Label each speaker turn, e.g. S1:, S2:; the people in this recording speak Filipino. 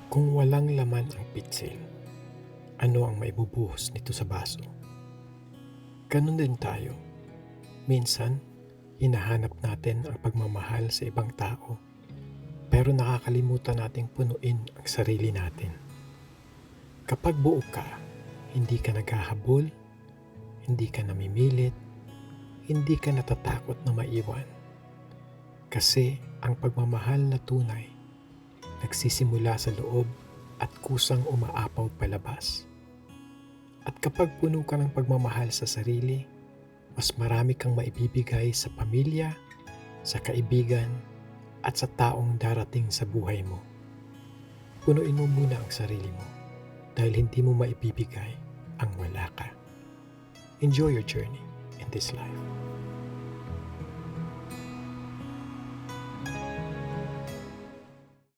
S1: Kung walang laman ang pitsil, ano ang maibubuhos nito sa baso? Ganun din tayo. Minsan, hinahanap natin ang pagmamahal sa ibang tao, pero nakakalimutan nating punuin ang sarili natin. Kapag buo ka, hindi ka naghahabol, hindi ka namimilit, hindi ka natatakot na maiwan. Kasi ang pagmamahal na tunay, nagsisimula sa loob at kusang umaapaw palabas. At kapag puno ka ng pagmamahal sa sarili, mas marami kang maibibigay sa pamilya, sa kaibigan, at sa taong darating sa buhay mo. Punuin mo muna ang sarili mo dahil hindi mo maibibigay ang wala ka. Enjoy your journey in this life.